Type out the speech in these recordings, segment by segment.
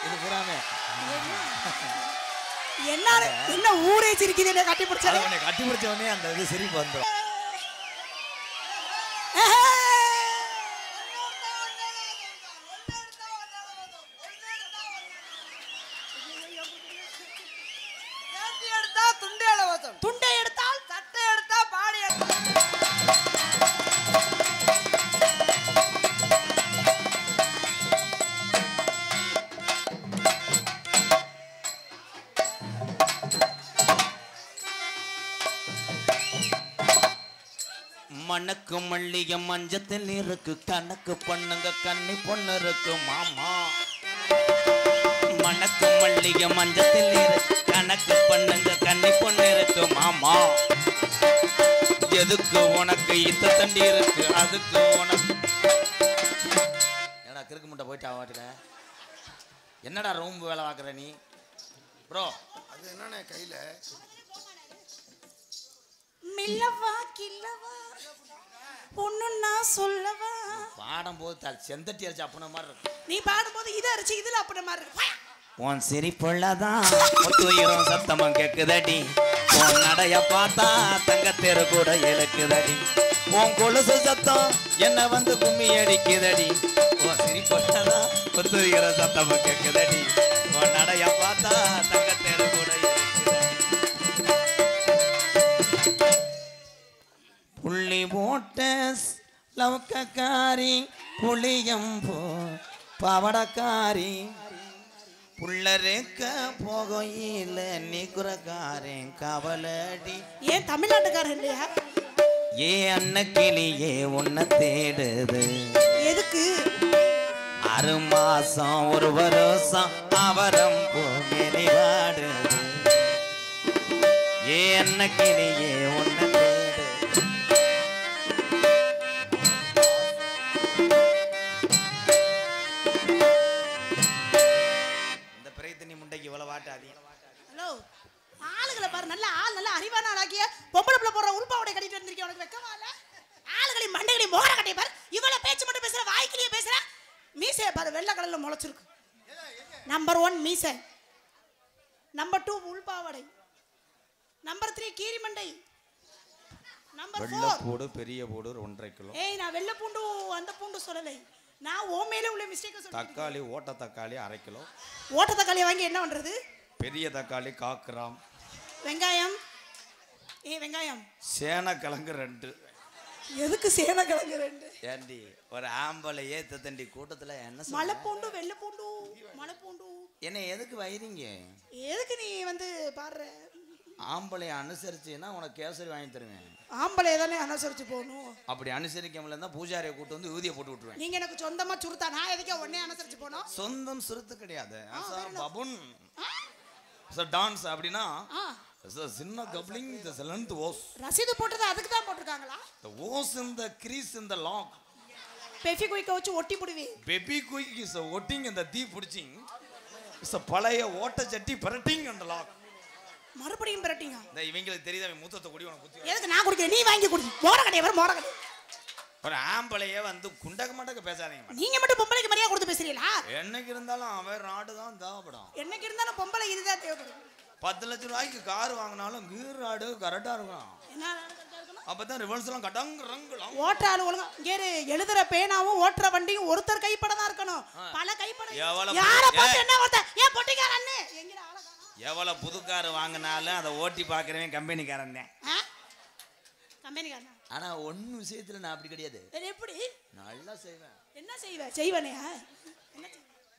இது பூராமே என்ன என்ன ஊரே சிரிக்குது கட்டி பிடிச்சா உன்னை கட்டி பிடிச்ச உடனே அந்த இது சிரிப்பு வந்துடும். துண்டை எடுத்தால் சட்டை எடுத்தா பாடி மணக்கு மல்லிகை மஞ்சத்தில் இருக்கு கணக்கு பண்ணுங்க கன்னி பொண்ணு இருக்கு மாமா. மணக்கு மல்லிகை மஞ்சத்தில் இருக்கு கணக்கு பண்ணுங்க கன்னி பொண்ணு இருக்கு மாமா. எதுக்கு உனக்கு இத்த தண்டி இருக்கு அதுக்கு உனக்கு ஏடா கிறுக்கு முட்டை போயிட்டு ஆவாட்டுக்க. என்னடா ரூம் வேலை பார்க்குற நீ ப்ரோ? அது என்னண்ணே கையில மில்லவா கில்லவா ஒண்ணுன்னா சொல்லவா. பாடும் போது செந்தட்டி அரைச்சு அப்பன மாதிரி இருக்கு. நீ பாடும்போது இதை அரைச்சு இதுல அப்படி மாதிரி இருக்கு. உன் சிரிப்புள்ளதான் ஒத்துயிரும் சத்தமும் கேக்குதடி. உன் நடைய பார்த்தா தங்கத்தேரு கூட இழுக்குதடி. உன் கொலுசு சத்தம் என்ன வந்து கும்மி அடிக்குதடி. உன் சிரிப்புள்ளதான் ஒத்துயிர சத்தமும் கேக்குதடி. உன் நடைய பார்த்தா தங்கத்தேரு கூட இழுக்குதடி. புள்ளி போட்ட லவக்கக்காரி புளியம்போ பவடக்காரி புள்ளரேக்க போகையில நீக்குறக்காரன் கவலடி. ஏன் தமிழ்நாட்டுக்காரன் இல்லையா? ஏ அன்னக்கிளியே உன்னை தேடுது. எதுக்கு? 6 மாசம் 1 வருஷம் அவரம் போகி வாடுது. ஏ அன்னக்கிளியே உன்னை தேடுது. ஹலோ, ஆளுகளை பாரு, நல்ல ஆள், நல்ல அறிவான ஆளாக்கிய பொம்பளை பிள்ளை போடுற உள்பாவோட கட்டிட்டு வந்திருக்கேன். உனக்கு வெக்கமா இல்ல? ஆளுகளை மண்டைகளை மோர கட்டி பாரு. இவ்வளவு பேச்சு மட்டும் பேசுற, வாய்க்கிலேயே பேசுற. மீசைய பாரு, வெள்ளை கலர்ல முளைச்சிருக்கு. நம்பர் 1 மீசை, நம்பர் 2 உள்பாவடை, நம்பர் 3 கீரி மண்டை, நம்பர் 4 வெள்ளை பூடு பெரிய பூடு 1.5 கிலோ. ஏய், நான் வெள்ளை பூண்டு அந்த பூண்டு சொல்லலை. நான் ஓ மேல உள்ள மிஸ்டேக் சொல்றேன். தக்காளி ஓட்ட தக்காளி 1/2 கிலோ. ஓட்ட தக்காளியை வாங்கி என்ன பண்றது? பெரிய தக்காளி 1 கிராம். வெங்காயம், வெங்காயம் சேனக்கிழங்கு 2. எதுக்கு சேனக்கிழங்கு 2? ஏண்டி ஒரு ஆம்பளை ஏத்த தண்டி கூட்டத்துல என்ன மலைப்பூண்டு வெள்ளை பூண்டு மலைப்பூண்டு என்ன எதுக்கு வைரீங்க? எதுக்கு நீ வந்து பாடுற? ஆம்பளைய அனுசரிச்சுன்னா உனக்கு கேசரி வாங்கி தருவேன். ஆம்பளை தானே அனுசரிச்சு போகணும். அப்படி அனுசரிக்க முடியல பூஜாரியை கூட்டு வந்து ஊதிய போட்டு விட்டுருவேன். நீங்க எனக்கு சொந்தமா சுருத்தா, நான் எதுக்கே உடனே அனுசரிச்சு போனோம்? சொந்தம் சுருத்து கிடையாது. பபுன் டான்ஸ் அப்படின்னா சின்ன கப்ளிங் தி லென்த் ஓஸ். ரசீது போட்டது அதுக்கு தான் போட்டுருக்காங்களா? தி ஓஸ் இன் தி கிரீஸ் இன் தி லாக். பெபி குயிக்க வச்சு ஒட்டி புடுவி. பெபி குயிக் இஸ் ஒட்டிங் இந்த தீ புடிச்சிங். இஸ் பழைய ஓட்ட சட்டி பரட்டிங் அந்த லாக். மறுபடியும் பரட்டிங்க. இந்த இவங்களுக்கு தெரியுதா மூத்தத்தை குடி உனக்கு குத்தி. எதுக்கு நான் குடிக்கிறேன்? நீ வாங்கி குடி. மோர கடைய வர மோர கடை. ஒரு ஆம்பளையே வந்து குண்டக்க மண்டக்க பேசாதீங்க. நீங்க மட்டும் பொம்பளைக்கு மரியாதை கொடுத்து பேசுறீங்களா? என்னைக்கு இருந்தாலும் அவன் ராடு தான் தேவைப்படும். என்னைக்கு இருந்தாலும் பொம்பளை இதுதான் தேவைப்படும். 10 லட்சம் ரூபாய்க்கு கார் வாங்கினாலும் கீர் ராடு கரெக்டா இருக்கும். என்ன கரெக்டா இருக்கணும்? அப்பதான் ரிவர்ஸ் எல்லாம் கடங்க ரங்கலாம். ஓட்டுற ஆளு ஒழுங்கா இங்க எழுதுற பேனாவும் ஓட்டுற வண்டியும் ஒருத்தர் கைப்பட தான் இருக்கணும். பல கைப்பட. யார போட்டு என்ன ஒருத்தர் ஏன் பொட்டிக்கார அண்ணே எங்கட ஆள காணோம். எவ்வளவு புது கார் வாங்கினாலும் அதை ஓட்டி பார்க்குறவன் கம்பெனிக்காரன் தான். கம்பெனிக்காரன். ஆனா ஒன்னு விஷயத்துல நான் அப்படி கிடையாது. எப்படி? நல்லா செய்வேன். என்ன செய்வனே?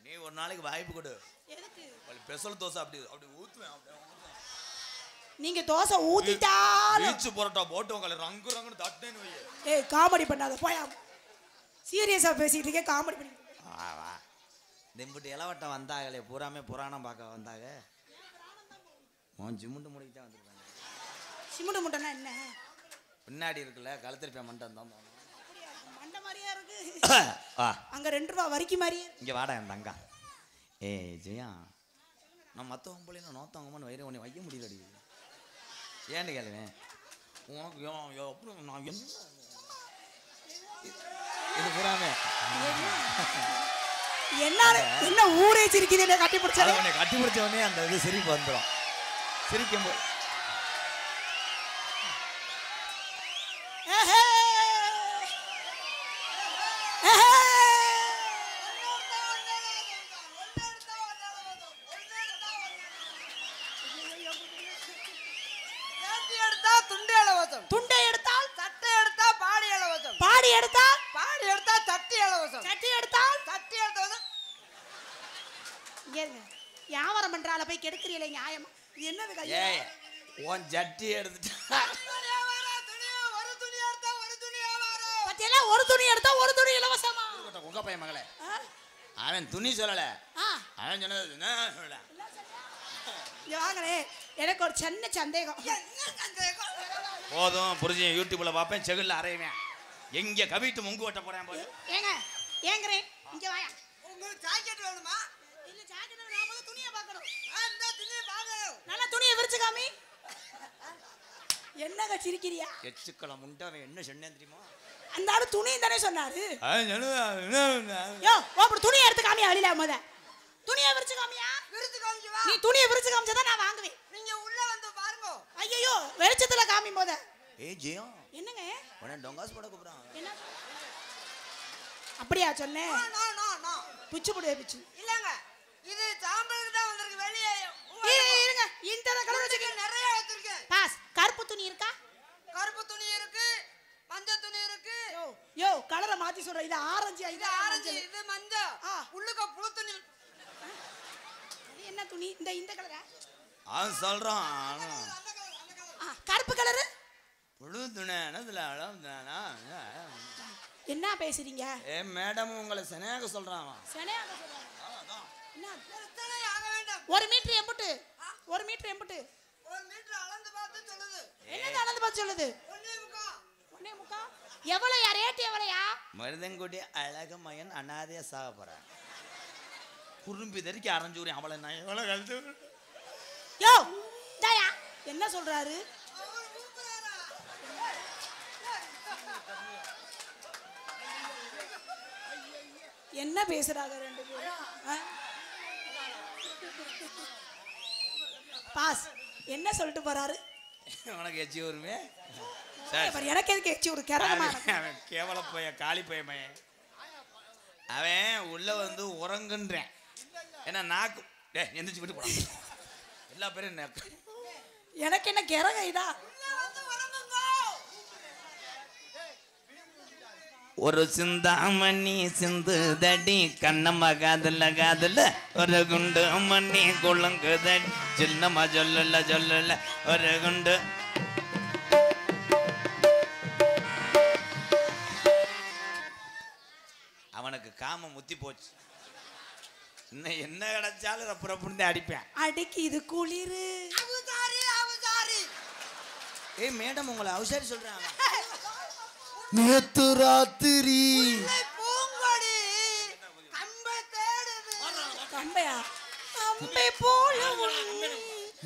நீ ஒரு நாளைக்கு வாய்ப்பு கொடு. எதுக்கு? ஸ்பெஷல் தோசை அப்படி அப்படி ஊத்துவேன். நீங்க தோசை ஊத்திட்டாலும் பீச் பரோட்டா போட்டு உங்களை ரங்கு ரங்குன்னு தட்டேன்னு வை. ஏய், காமெடி பண்ணாத போயா. சீரியஸா பேசிட்டு இருக்கே, காமெடி பண்ணி. வா திம்பிட்டு இளவட்டம் வந்தாங்களே பூராமே புராணம் பார்க்க வந்தாங்க. ஜிமுண்டு முடிக்கிட்டே வந்துருக்காங்க. சிமுண்டு முட்டைனா என்ன? பின்னாடி இருக்குல்ல கழுத்திருப்பேன் மண்டம் தான் மண்டை மாதிரியா இருக்கு. வா அங்க 2 ரூபா வரிக்கு மாதிரியே. இங்கே வாடா என் தங்கா. ஜெயா, நான் மற்றவங்க போல நோத்தவங்கன்னு வயிறு உன்னை வைக்க முடியலடி. ஏன்னு கேளுவேன் உனக்கு அப்புறம் நான் என்ன இது பூராமே என்ன ஊரே சிரிக்குது என்ன கட்டி பிடிச்சது உன்னை கட்டி பிடிச்ச உடனே அந்த இது சிரிப்பு வந்துடும். சிரிக்கும் போது துண்டை எடுத்தால் தட்டை எடுத்தா பாடி இலவசம். பாடி எடுத்தால் பாடி எடுத்தா தட்டி இலவசம். சட்டி எடுத்தால் தட்டி எடுத்ததும் இங்க இருங்க. வியாபாரம் பண்றால போய் கெடுக்கிறீங்களே நியாயமா இது என்னது கையா? ஏய் உன் ஜட்டி எடுத்துட்டா ஒரு துணி எடுத்தா ஒரு துணி வியாபாரம். பத்தியெல்லாம் ஒரு துணி எடுத்தா ஒரு துணி இலவசமா? உங்க பையன் மகளே ஆ? அவன் துணி சொல்லல, ஆ, அவன் சொன்னது நான் சொல்லல. இங்க வாங்களே, எனக்கு ஒரு சின்ன சந்தேகம். போதும் புரிஞ்சு யூடியூப்ல பார்ப்பேன், செகுல்ல அரைவேன், எங்க கவிட்டு முங்கு ஓட்ட போறேன் போது. ஏங்க ஏங்கறேன் இங்க வாயா. உங்களுக்கு ஜாக்கெட் வேணுமா? இல்ல ஜாக்கெட் நான் முதல்ல துணியை பார்க்கணும். அந்த துணியை பார்க்கணும். நல்ல துணியை விரிச்சு காமி. என்னங்க சிரிக்கிறியா? எச்சுக்கள முண்டை அவன் என்ன சொன்னேன் தெரியுமா? அந்த ஆளு துணி தானே சொன்னாரு. அவன் சொன்னது யோ அப்படி துணியை எடுத்து காமியா வெளியில முத. துணியை விரிச்சு காமியா. விருது காமிக்கவா? நீ துணியை விரிச்சு காமிச்சா நான் வாங்குவேன். நீங்க உள்ள வந்து பாருங்க. ஐயோ வெளிச்சத்துல காமி முத. ஏய் ஜெயம் என்னங்க உடனே டொங்காஸ் போட கூப்பிடுறான். என்ன அப்படியா சொன்னேன்? நோ நோ நோ பிச்சு போடுவே பிச்சு. இல்லங்க, இது சாம்பலுக்கு தான் வந்திருக்கு. வெளியே இருங்க இந்த கலர் வச்சுக்க. நிறைய எடுத்துருக்கேன். பாஸ் கருப்பு துணி இருக்கா? கருப்பு துணி இருக்கு, மஞ்சள் துணி இருக்கு. யோ கலரை மாத்தி சொல்ற. இது ஆரஞ்சு, இது ஆரஞ்சு, இது மஞ்சள். ஆ. உள்ளுக்க புழு துணி. இது என்ன துணி? இந்த கலரா? அவன் சொல்றான் கருப்பு கலரு. புழு துணை என்ன பேசுறீங்க? ஏ மேடம் உங்களை சனையாக சொல்றான் அவன். சனையாக சொல்றாங்க. என்ன? எத்தனை ஆக வேண்டாம். 1 மீட்டர் எம்புட்டு? 1 மீட்டர் எம்புட்டு? 1 மீட்டர் அளந்து பார்த்து சொல்லுது. என்னது அளந்து பார்த்து சொல்லுது? 1.25. எவ்வளவுயா ரேட்? எவ்வளவுயா? மருதங்குடி அழகு மயன் அனாதையா சாக போறான். குறும்பி தறிக்கு அரைஞ்சூரி அவளை நான் எவ்வளவு கழுத்து. யோ தாயா என்ன சொல்றாரு? என்ன பேசுறாங்க ரெண்டு பேரும்? பாஸ் என்ன சொல்லிட்டு போறாரு? உனக்கு எச்சி வருமே. எனக்கு எதுக்கு எச்சி ஒரு கேரளமா? அவன் கேவல போய காளி பையன். அவன் உள்ள வந்து உறங்குன்றேன். ஏன்னா நாக்கு எந்திரிச்சு விட்டு போறான். எல்லா பேரும் எனக்கு என்ன கிறக இதா? ஒரு சிந்தாமணி சிந்து தடி கண்ணம்மா காதல ஒரு குண்டு மணி குழங்கு தடி சின்னம்மா சொல்லல ஒரு குண்டு. அவனுக்கு காம முத்தி போச்சு. இன்னும் என்ன கிடைச்சாலும் ரப்புன்னு அடிப்பேன். அடிக்கு இது குளிரு. ஏய் மேடம் உங்களை அவசாரி சொல்றாங்க. நேத்து ராத்திரி பூங்கொடி கம்பை தேடுது. கம்பையா? கம்பை போல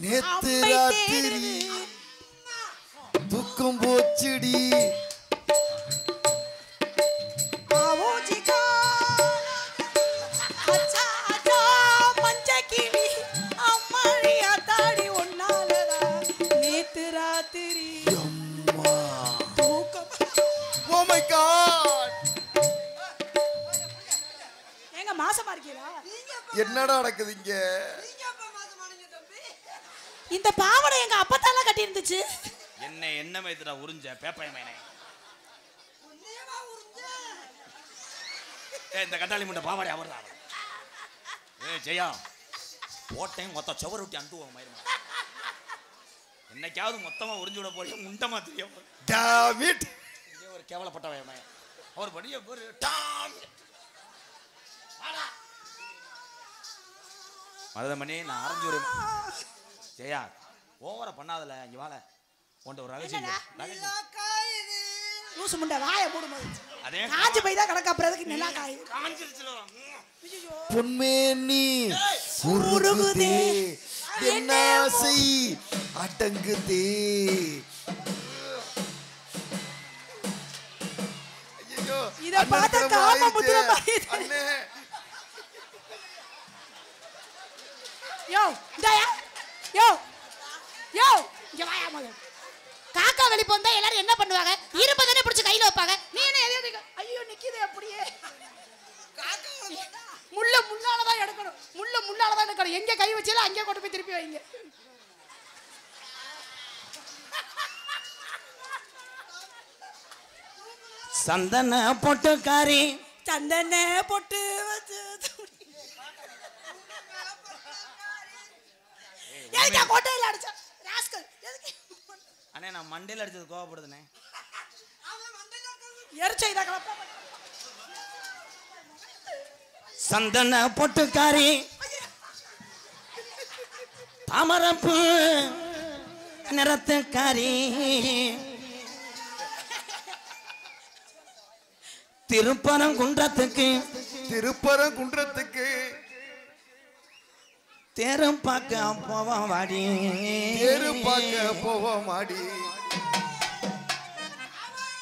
நேத்து ராத்திரி துக்கம் போச்சுடி. என்னடா நடக்குது இங்க? இந்த பாவடை எங்க அப்பத்தால கட்டி இருந்துச்சு. என்ன மேதுடா உறிஞ்ச பேப்பைய மேனே. இந்த கட்டாளி முண்ட பாவாடை அவர்தான். ஏய் ஜெயா போட்டேன் மொத்த சுவர் விட்டு அந்துவோம் மயிரமா. என்னைக்காவது மொத்தமா உறிஞ்சு விட போறீங்க முண்டமா தெரியும். Tom it. இதே ஒரு கேவலப்பட்ட வயமே. அவர் படிய ஒரு டாம். மருதமணி நான் அரைஞ்சூரு. ஜெயா ஓவரா பண்ணாதல. இங்க வாழ உன்ட ஒரு ரகசியம். லூசு முண்டை வாயை மூடும்போது அதே காஞ்சு போய் தான் கிடக்க. அப்புறம் எதுக்கு நிலா காய்? பொன்மேனி உருகுதே என்ன ஆசை அடங்குதே. இத பார்த்த காம முத்திர அண்ணே யோ இந்தாயா யோ யோ இங்க வாயா மொத காக்கா வெளி போந்தா எல்லாரும் என்ன பண்ணுவாங்க இரும்பு தானே பிடிச்சு கையில வைப்பாங்க நீ என்ன எதையோ ஐயோ நிக்குதே அப்படியே முள்ள முன்னாலதான் எடுக்கணும் முள்ளாலதான் எடுக்கணும் எங்க கை வச்சாலும் அங்கே கொண்டு போய் திருப்பி வைங்க சந்தன பொட்டுக்காரி சந்தன பொட்டு வச்சு எதுக்கு கோட்டையில அடிச்சா ராஸ்கல் எதுக்கு அண்ணே நான் மண்டையில் அடிச்சது கோவப்படுதுண்ணே எரிச்சை இதை கலப்பா சந்தன பொட்டுக்காரி தாமரப்பு நிறத்துக்காரி திருப்பரங்குன்றத்துக்கு தேரும் பார்க்க போவோம் வாடி மாடி.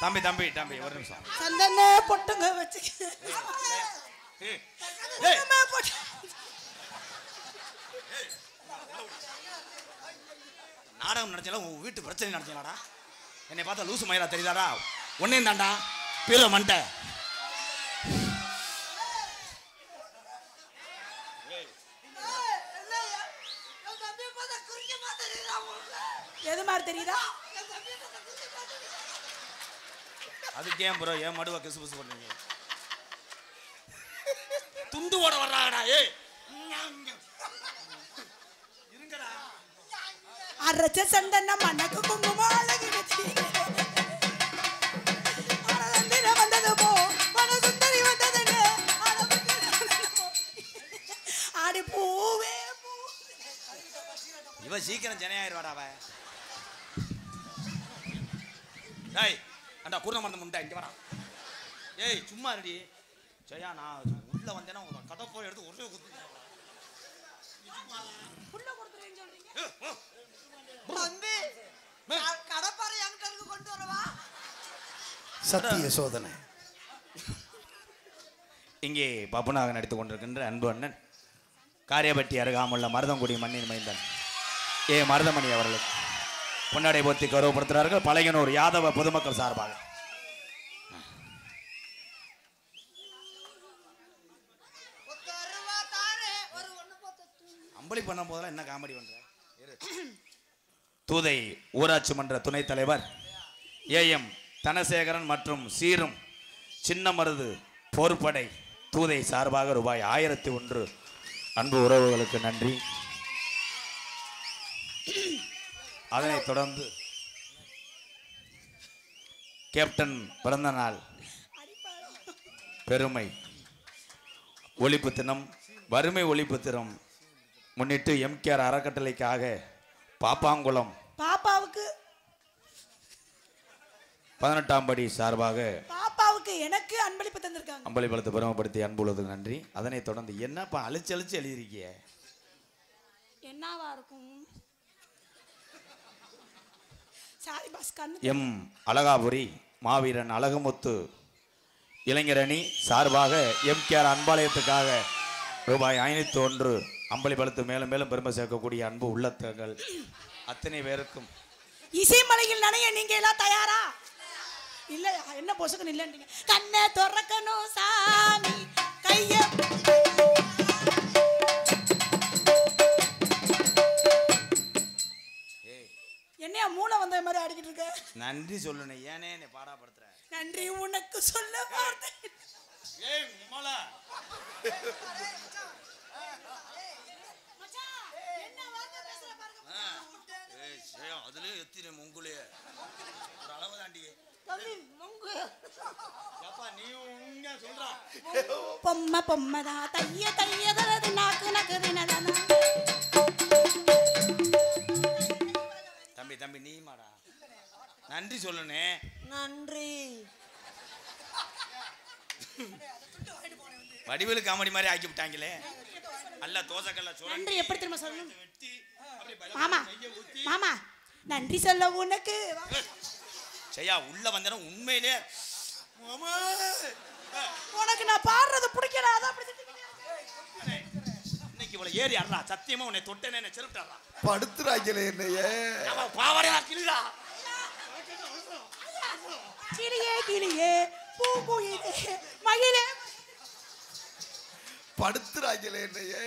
தம்பி தம்பி தம்பி ஒரு நிமிஷம் சந்தன பொட்டுங்க வச்சு நாடகம் நடத்தினாலும் உன் வீட்டு பிரச்சனை நடத்தினாடா என்னை பார்த்தா லூசு மயிரா தெரியுதாடா ஒன்னையும் தாண்டா பீரோ மண்டை எது மாதிரி தெரியுதா அதுக்கு ஏன் ப்ரோ ஏன் மடுவா கிசு பிசு பண்ணீங்க துண்டு ஓட வர்றாடா ஏய் இருங்கடா அரைச்ச சந்தன மண்ணக்கு குங்குமம் அழகு வச்சு வந்தது போ சுந்தரி வந்தது ஆடி பூவே இவ சீக்கிரம் ஜனையாயிருவாடா அவ டேய் அண்டா குருண மருந்து முண்டா இங்க வரா ஏய் சும்மா ரெடி ஜெயா நான் உள்ள வந்தேனா உங்க கதை போய் எடுத்து ஒரே குத்து புள்ள கொடுத்துறேன்னு சொல்றீங்க தம்பி கடப்பாறை என்கிட்ட இருந்து கொண்டு வரவா சத்திய சோதனை. இங்கே பப்புனாக நடித்துக் கொண்டிருக்கின்ற அன்பு அண்ணன் காரியப்பட்டி அருகாமுள்ள மருதங்குடி மண்ணின் மைந்தன் ஏ மருதமணி அவர்களுக்கு பொன்னாடை போத்தி கௌரவப்படுத்துகிறார்கள் பழையனூர் யாதவ பொதுமக்கள் சார்பாக. அம்பளி பண்ணும் போதெல்லாம் என்ன காமெடி பண்ற தூதை ஊராட்சி மன்ற துணைத் தலைவர் ஏஎம் தனசேகரன் மற்றும் சீரும் சின்ன மருது போர்படை தூதை சார்பாக ரூபாய் 1001 அன்பு உறவுகளுக்கு நன்றி. அதனைத் தொடர்ந்து கேப்டன் பிறந்த நாள் பெருமை ஒழிப்பு தினம் வறுமை ஒழிப்பு தினம் முன்னிட்டு எம்கேஆர் அறக்கட்டளைக்காக பாப்பாங்குளம் பாப்பாவுக்கு 18ஆம் படி சார்பாக பாப்பாவுக்கு எனக்கு அன்பளிப்பு தந்திருக்காங்க. அம்பளிபலத்தை பெருமைப்படுத்தி அன்புள்ளதுக்கு நன்றி. அதனைத் தொடர்ந்து என்னப்பா அழிச்சு அழிச்சு எழுதியிருக்கிய என்னவா இருக்கும் சாரி பாஸ் கண்ணு எம் அழகாபுரி மாவீரன் அழகுமுத்து இளைஞரணி சார்பாக எம்கேஆர் அன்பாலயத்துக்காக ரூபாய் 501 அம்பளிபலத்து மேலும் மேலும் பெருமை சேர்க்கக்கூடிய அன்பு உள்ளத்தங்கள் அத்தனை பேருக்கும் இசைமலையில் நனைய நீங்க எல்லாம் தயாரா இல்ல என்ன பொசுக்கு இல்லன்றீங்க கண்ணை திறக்கணும் சாமி கைய என்னைய மூளை வந்த மாதிரி ஆடிக்கிட்டு இருக்க நன்றி சொல்லணும் ஏனே என்னை பாடாப்படுத்துற நன்றி உனக்கு சொல்ல வார்த்தை ஏய் மோளா அதுலயே எத்தினே மொங்குலே ஒரு அளவு தாண்டி நீ உண்மையா சொல்றா பொம்மை பொம்மைதா தைய தையது நாக்கு நக்குதுனதானா தம்பி தம்பி நீ மாடா நன்றி சொல்லணே நன்றி வடிவேலு காமெடி மாதிரி ஆக்கி விட்டாங்களே அல்ல தோசைக்கல்ல நன்றி எப்படி திரும்ப சொல்லணும் மாமா மாமா நன்றி சொல்ல உனக்கு செய்யா உள்ள வந்தேன்னா உண்மையிலே உனக்கு நான் பாடுறது பிடிக்கல அதான் அப்படி இன்னைக்கு அதுக்கு இவ்வளவு ஏறி ஆடுறா சத்தியமா உன்னை தொட்டேனே என்ன செருப்பிட்டாரா படுத்துறாங்களே என்னையே பாவாடையா கிளிடா கிளியே கிளியே பூங்குயிலே மயிலே படுத்துறாங்களே என்னையே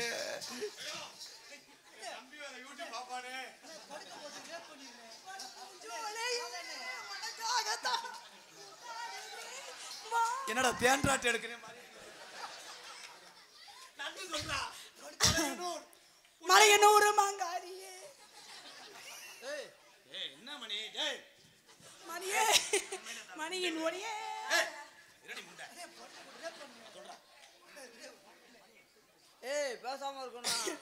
என்னடா தேன்றாட்டு எடுக்கிறேன் மலையனூர் மாங்காரியே என்ன மணி மணியே மணியின் ஒளியே ஏய் பேசாம இருக்கணும்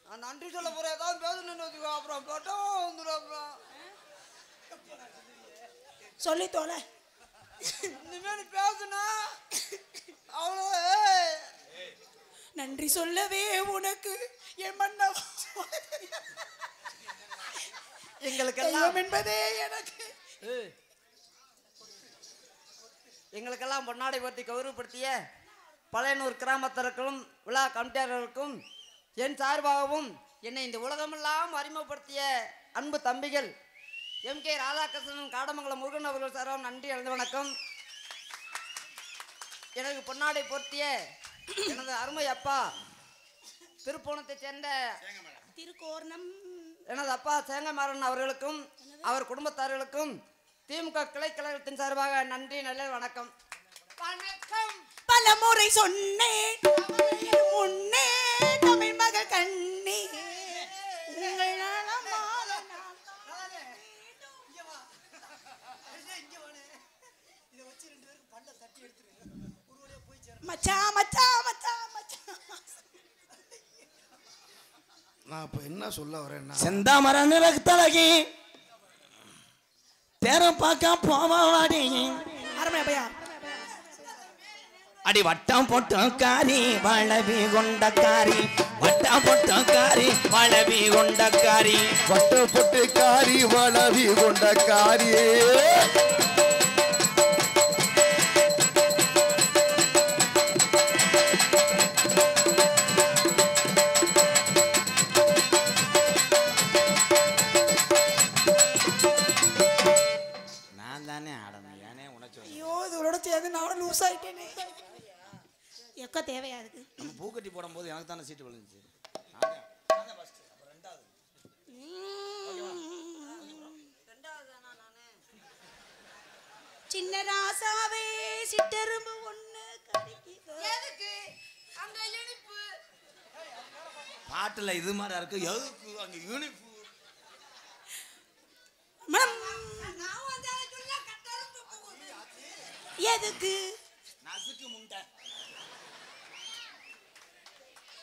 நான் நன்றி சொல்ல போறேன் ஏதாவது பேசணும்னு வச்சுக்கோ அப்புறம் பட்டம் வந்துடும் அப்புறம் சொல்லி தோலை இனிமேல் பேசுனா அவ்வளோ நன்றி சொல்லவே உனக்கு என் மன்னா எங்களுக்கெல்லாம் என்பதே எனக்கு எங்களுக்கெல்லாம் பொன்னாடை பற்றி கௌரவப்படுத்திய பழையனூர் கிராமத்திற்கும் விழா கமிட்டியாளர்களுக்கும் என் சார்பாகவும் என்னை இந்த உலகமெல்லாம் அறிமுகப்படுத்திய அன்பு தம்பிகள் எம்.கே. ராதாகிருஷ்ணன் காடமங்கலம் முருகன் அவர்கள் சார்பாக நன்றி எழுந்த வணக்கம். எனக்கு பொன்னாடை போர்த்திய எனது அருமை அப்பா திருப்போணத்தைச் சேர்ந்த திருக்கோர்ணம் எனது அப்பா சேங்கமாறன் அவர்களுக்கும் அவர் குடும்பத்தார்களுக்கும் திமுக கிளை கழகத்தின் சார்பாக நன்றி நல்ல வணக்கம். வணக்கம். பல முறை சொன்னேன் முன்னே தமிழ் மக கண்ணே உங்கள் நலமாக மச்சா மச்சா மச்சா மச்சா நான் இப்ப என்ன சொல்ல வரேன்னா செந்தாமர நிறத்தழகி தேர பார்க்க போவாடி அருமை பையா அடி வட்டம் போட்டும் காரி வளவி கொண்டக்காரி வட்டம் போட்டும் காரி வளவி கொண்டக்காரி பட்டு பொட்டு காரி வளவி கொண்ட காரியே நான் தானே ஆடணும் ஏனே உனச்சு ஐயோ இதோட சேர்ந்து நானும் லூஸ் ஆயிட்டேனே எக்க தேவையா இருக்கு நம்ம பூக்கட்டி போடும்போது எனக்கு தானே சீட்டு விழுந்துச்சு சின்ன ராசாவே சிட்டெரும்பு ஒண்ணு கடிக்குது பாட்டுல இது மாதிரி இருக்கு எதுக்கு அங்க யூனிஃபு எதுக்கு நசுக்கு முண்டை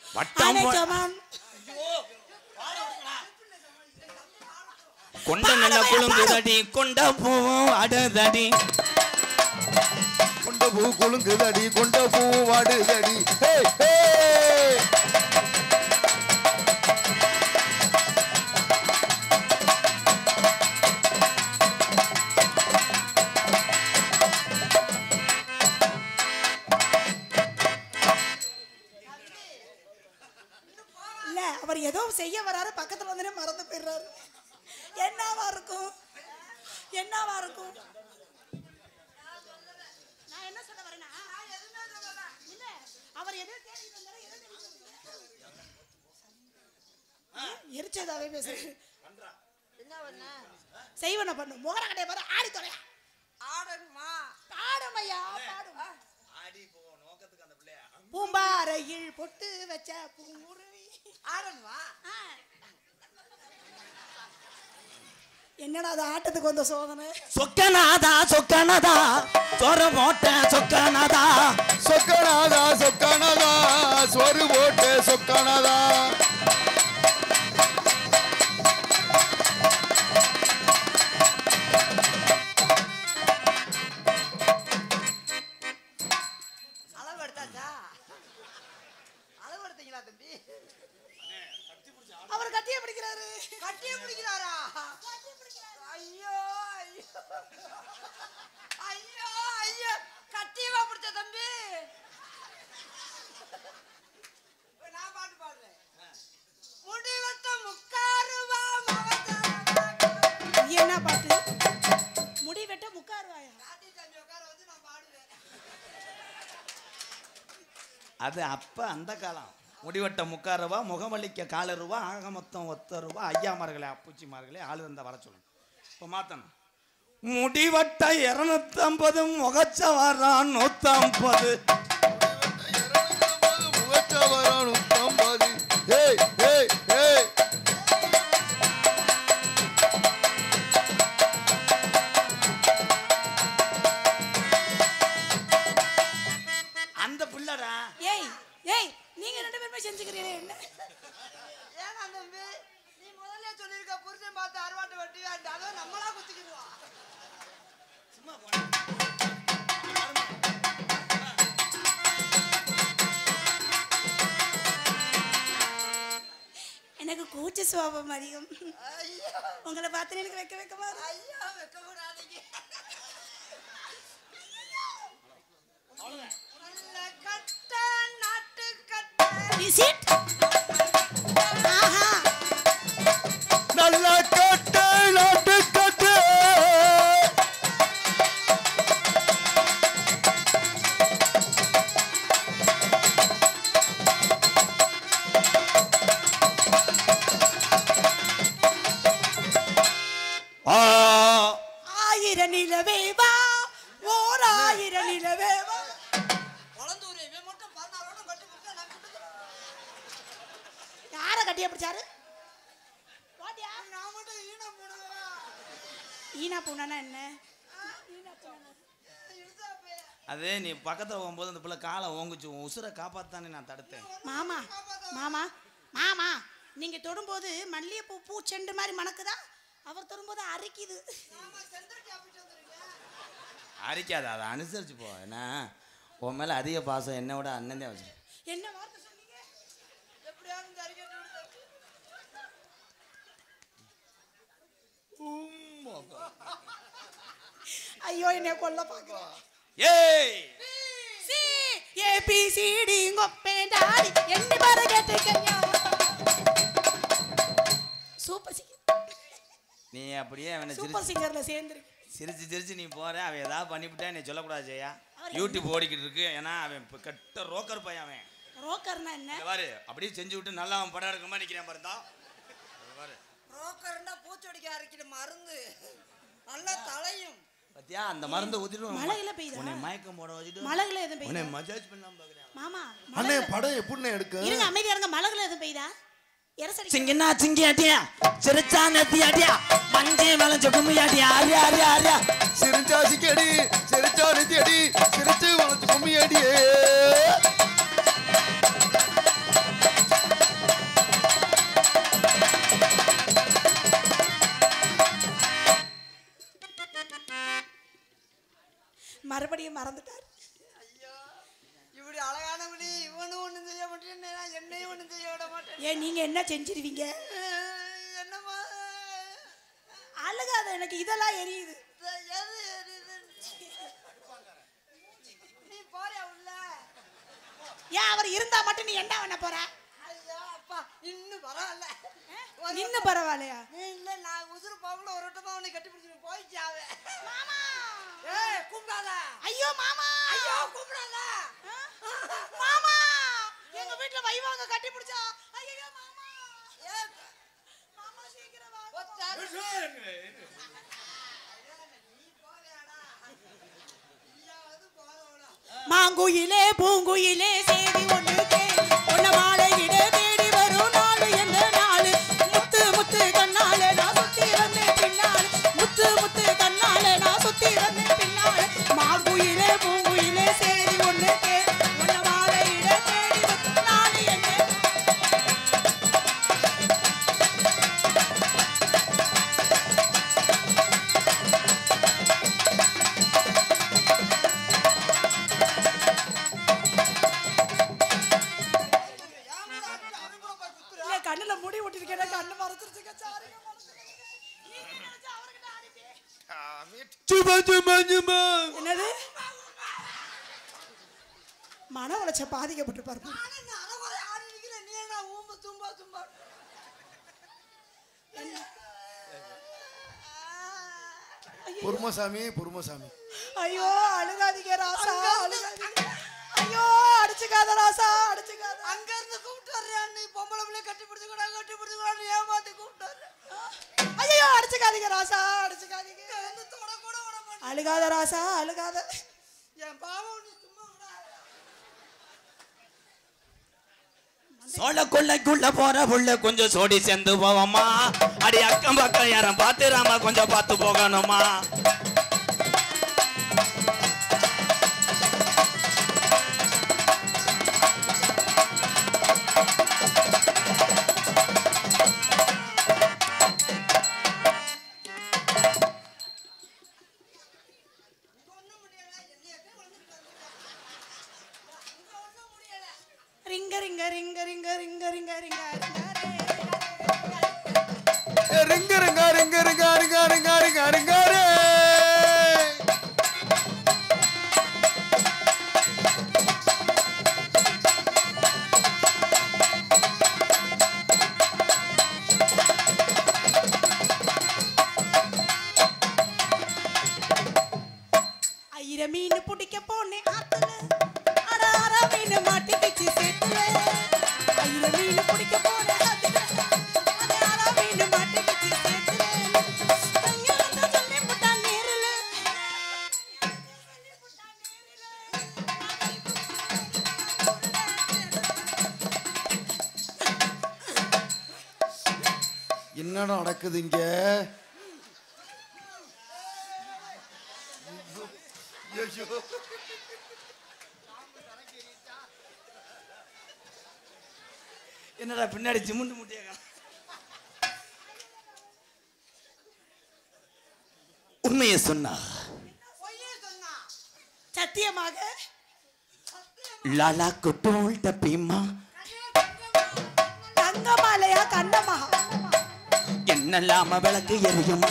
வட்டம் அனைக்கமாம் கொண்ட நல்ல குழுங்குதடி கொண்ட பூவும் அடுதடி கொண்ட பூ குலுங்குதடி கொண்ட பூ வாடுதடி ஹே ஹே இல்ல அவர் ஏதோ செய்ய வராரு பக்கத்துல வந்து மறந்து போயிடுறாரு என்னவா இருக்கும் என்னவா இருக்கும் நான் என்ன சொல்ல வரேன்னா இல்ல அவர் எதோ தேடி வந்தாரு எதோ எரிச்சதாவே பேசுறேன் என்ன பண்ண செய்வன பண்ணு மோகர கட்டைய பாரு ஆடி தொலையா ஆடணுமா பாடுமையா பாடும் ஆடி போ நோக்கத்துக்கு அந்த பிள்ளைய பூம்பாறையில் பொட்டு வச்ச பூங்குருவி ஆடணுமா என்னடா அது ஆட்டத்துக்கு வந்த சோதனை சொக்கநாதா சொக்கநாதா சொர போட்ட சொக்கநாதா சொக்கனாதா சொக்கனதா சொரு போட்டு சொக்கனதா அளவு எடுத்தாச்சா அளவு எடுத்தீங்களா தம்பி அவர் கட்டியே பிடிக்கிறாரு கட்டியே பிடிக்கிறாரா ஐயோ ஐயோ ஐயோ ஐயோ கட்டியவா பிடிச்ச தம்பி நான் அது அப்ப அந்த காலம். முடிவட்ட 3/4 ரூபா, முகமளிக்க 1/4 ரூபா, ஆக மொத்தம் 1 ரூபா. ஐயாமார்களே அப்பூச்சிமார்களே ஆளு இருந்தா வர சொல்லணும். இப்போ மாத்தணும். முடிவட்ட 250, முகச்சவரான் 150. முகச்சவரான் 150. ஏய் ஏய் ஏய் அந்த பிள்ளடா. ஏய் ஏய் நீங்க 2 பேருமே செஞ்சுக்கிறீங்க என்ன? ஏன்னா தம்பி நீ முதல்ல சொல்லியிருக்க புருஷன் பார்த்து அறுவாட்டை வெட்டி அதை நம்மளா குத்திக்கிடுவோம். எனக்கு கூச்ச சுபாவம் அதிகம். உங்களை பார்த்து எனக்கு வெக்கமா இருக்கு. ஐயா வெக்கக்கூடாதீங்க. நல்ல கட்ட நாட்டு கட்ட Is it? ஆஹா நல்ல கட்டு நாட்டு கட்டு. ஆயிரம் நிலவே வா, ஓர் 1000 நிலவே வா. வளர்ந்தூர் இவன் மட்டும் 14 கட்டி கொடுத்தா நான் கொடுத்துறேன். யாரை கட்டியா பிடிச்சாரு? வாடியா. நான் மட்டும் ஈன போனவா ஈனா பூனா என்ன? அதே நீ பக்கத்துல போகும்போது அந்த பிள்ளை காலை ஓங்குச்சு. உன் உசுரை காப்பாத்தானே நான் தடுத்தேன். மாமா மாமா மாமா நீங்க தொடும்போது மல்லிகைப்பூ பூச்செண்டு மாதிரி மணக்குதா? அவர் தொடும்போது அரிக்குது. அரிக்காத, அதை அனுசரிச்சு போ. ஏன்னா உன் மேல அதிக பாசம் என்னை விட அண்ணன் தான் வச்சு. என்ன வார்த்தை சொன்னீங்க? எப்படியாவது இந்த அறிக்கை ஐயோ என்னைய கொல்ல பாக்குறேன். ஏய் C ABCD ngopendari enni baragatekanya super singer. நீ அப்படியே அவனை சூப்பர் சிங்கர்ல சேர்ந்துருக்கு. சிரிச்சு சிரிச்சு நீ போற. அவன் ஏதாவது பண்ணிவிட்டா நீ சொல்லக்கூடாது ஜெயா. யூடியூப் ஓடிக்கிட்டு இருக்கு. ஏன்னா அவன் இப்போ கட்ட ரோக்கர் பையன். அவன் ரோக்கர்னா என்ன? இங்க பாரு, அப்படியே செஞ்சு விட்டு நல்லா அவன் படம் எடுக்கிற மாதிரி நிற்கிறேன் பாருந்தா. பாரு புரோக்கர்னா பூச்சொடிக்க அரைக்கிற மருந்து நல்லா தலையும். பத்தியா அந்த மருந்து ஊத்திட்டு மழையில பெய்யுதா? உன்னை மயக்கம் போட வச்சுட்டு மழையில எதுவும் உன்னை பெய்யுதா? மஜாஜ் பண்ணலாம் பாக்குறேன். மாமா அண்ணே படம் எப்படிண்ணே எடுக்க? இருங்க அமைதியா இருங்க. மழையில எதுவும் பெய்யுதா? எரசடி சிங்கினா சிங்கி அடியா, சிரிச்சா நெத்தி அடியா, மஞ்சி வளைஞ்ச கும்மி அடியா, அரியா அரியா அரியா. சிரிச்சா சிக்கடி, சிரிச்சா நெத்தி அடி, சிரிச்சு வளர்த்து கும்மி அடியே. மறுபடியும் மறந்துட்டார். ஐயோ இப்படி அழகானவனி இவனும் ஒண்ணும் செய்ய மாட்டேன், என்னையும் ஒண்ணும் செய்ய விட மாட்டேன். ஏன் நீங்க என்ன செஞ்சிருவீங்க? என்னம்மா அழுகாத, எனக்கு இதெல்லாம் எரியுது. எது எரியுது? நீ போறியா உள்ள? ஏன் அவர் இருந்தா மட்டும் நீ என்ன பண்ண போற? ஐயோ அப்பா இன்னும் பரவாயில்ல. நின்னு பரவாயில்லையா? நீ இல்ல நான் உசுறு பாவல ஒரு வட்டமா அவனை கட்டி பிடிச்சிட்டு போயிச்சாவே. மாமா ஏய் கூப்பிடாத. ஐயோ மாமா ஐயோ கூப்பிடாத. மாமா எங்க வீட்ல வைவாங்க கட்டி பிடிச்சா. ஐயோ மாமா ஏய் மாமா சீக்கிரம் வாங்க. ஒத்தாரு. மாங்குயிலே பூங்குயிலே சேதி ஒன்று கேளு, உன்ன மாலையிட தேடி வரும் நாள் எந்த நாள்? முத்து முத்து கண்ணாலே நான் சுத்தி வந்தேன் பின்னால, முத்து முத்து கண்ணாலே நான் சுத்தி வந்தேன் பின்னால. மாங்குயிலே பூங்குயிலே சேதி ஒன்று கேளு, உன்ன மாலையிட தேடி வரும் நாள் எந்த கண்ணுல முடி விட்டுருக்கேன். கண்ணு மறைச்சிருச்சுங்க. சாரிங்க சும்மா சும்மா சும்மா. என்னது? மன வளர்ச்சி பாதிக்கப்பட்டு பாருங்க. நீ என்ன ஊம்பு தும்பா தும்பா? பொறுமசாமி பொறுமசாமி. ஐயோ அழுகாதீங்க ராசா, அழுகாதீங்க. ஐயோ அடிச்சு அடிச்சுக்காத ராசா அடிச்சுக்காத. அங்க இருந்து கூப்பிட்டு வர்றேன் நீ பொம்பளை பிள்ளை கட்டி பிடிச்சு கூட ஏமாத்தி கூப்பிட்டு வர்றேன். ஐயோ அடிச்சுக்காதீங்க ராசா அடிச்சுக்காதீங்க. அழுகாத ராசா அழுகாத. என் பாவம் நீ சும்மா சோழ கொள்ளைக்குள்ள போற புள்ள கொஞ்சம் சோடி சேர்ந்து போவோமா? அடி அக்கம் பக்கம் யாரும் பாத்துராம கொஞ்சம் பார்த்து போகணுமா? ரிங்க ரிங்க ரிங்க ரிங்க ரிங்க ரிங்க ரிங்க ரிங்க ரிங்க ரிங்க ரிங்க ரிங்க ரிங்க ரிங்க ரிங்க ரே. ஐர மீன் பிடிக்க போனேன் ஆத்துல. அட அற மீன் மாட்டிக்கிச்சு சேத்துல. ஐர மீன் பிடிக்க போனேன் ஆத்துல. அட அற மீன் மாட்டிக்கிச்சு சேத்துல. கையால சொல்லி புட்டா நேரல. என்னடா நடக்குது இங்க? என்னடா பின்னாடி சிமுண்டு முட்டியா? உண்மையை சொன்னா சத்தியமாக லாலா குட்டோல் டப்பீமா தங்கமாலையா கண்ணமா என்னெல்லாம விளக்கு எரியுமா?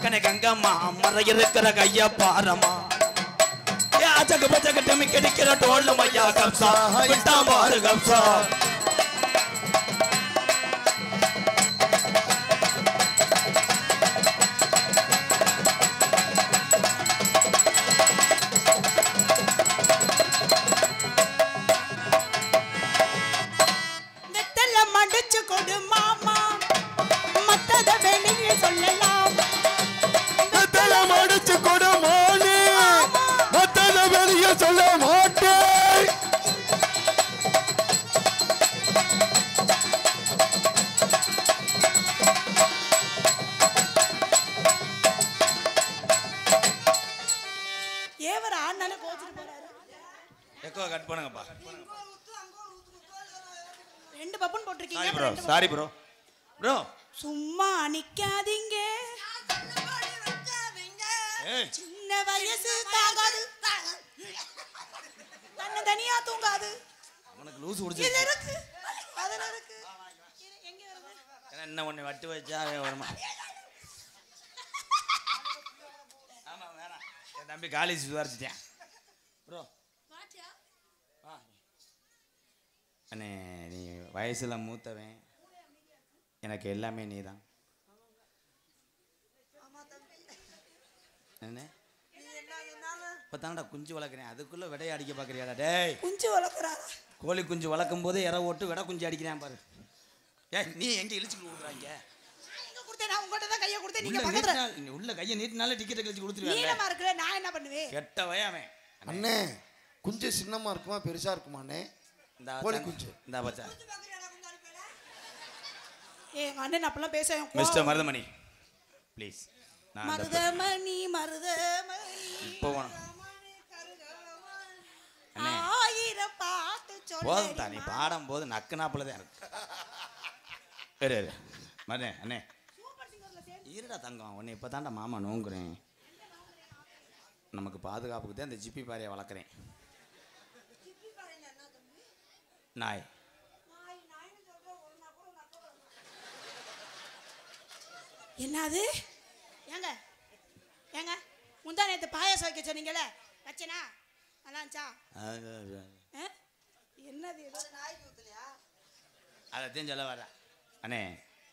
கனகங்கம்மா மர இருக்கிற கைய பாரமா? ஜக பஜக டமி கிடைக்கிற டோல் மையா கப்சா விட்டா மாறு கப்சா. நெத்தல மடிச்சு கொடு மாமா மத்தத வெளியே சொல்லலாம். நெத்தல மடிச்சு கொடு மானே, மத்தத வெளிய சொல்ல மாட்டேன். ஏவர ஆனால கோச்சிட்டு போறாரு. எக்கோ கட் பண்ணுங்கப்பா. ரெண்டு பப்பன் போட்டிருக்கீங்க. Sorry bro, sorry bro. Bro சும்மா நிக்காதீங்க. ஏய் சின்ன வயசு தாகாது. தன்னை தனியா தூங்காது. உனக்கு லூஸ் இது குடிச்சு இருக்கு அதுல இருக்கு. எங்க வருது? என்ன ஒண்ணு வட்டு வச்சா வருமா? ஆமா வேணாம். என் தம்பி காலேஜ் சுதாரிச்சிட்டேன் ப்ரோ. அண்ணே நீ வயசுல மூத்தவன், எனக்கு எல்லாமே நீ தான். என்ன இப்போ தானடா குஞ்சு வளர்க்குறேன், அதுக்குள்ள விடையை அடிக்க பார்க்குறியாடா? டேய் குஞ்சு வளர்க்குறாரா? கோழி குஞ்சு வளர்க்கும் போது இற ஓட்டு விடை குஞ்சு அடிக்கிறேன் பாரு. ஏய் நீ எங்க இழுச்சுட்டு கொடுக்குறாங்க? எங்க கொடுத்தேன்? நான் உங்ககிட்ட தான் கையை கொடுத்தேன். நீங்க பக்கத்துல உள்ள கையை நீட்டினால டிக்கெட்டை கழிச்சு கொடுத்துருவேன். நீளமா இருக்குல்ல, நான் என்ன பண்ணுவேன்? கெட்ட வயவன். அண்ணே குஞ்சு சின்னமா இருக்குமா பெருசா இருக்குமாண்ணே? இந்த கோழி குஞ்சு. இந்த பச்சா எங்க அண்ணன் அப்பெல்லாம் பேச மிஸ்டர் மருதமணி ப்ளீஸ். நான் மருதமணி மருதமணி இப்போ போனோம். அண்ணே ஆயிரம் பாட்டு போதும் தான், நீ சொல்ல பாடும் போது நக்கு நாப்பில் தான் இருக்கு. இரு மருதே அண்ணே இருடா தங்கம், உன்னை இப்போ தாண்டா மாமா நோங்குறேன். நமக்கு பாதுகாப்புக்கு தான் இந்த ஜிப்பி பாறையை வளர்க்குறேன். நாய் என்னது? ஏங்க ஏங்க முந்தா நேற்று பாயாசம் வைக்க சொன்னீங்கல்ல, வச்சனா நல்லா இருந்துச்சா? என்னது அதைத்தையும் சொல்ல வர. அண்ணே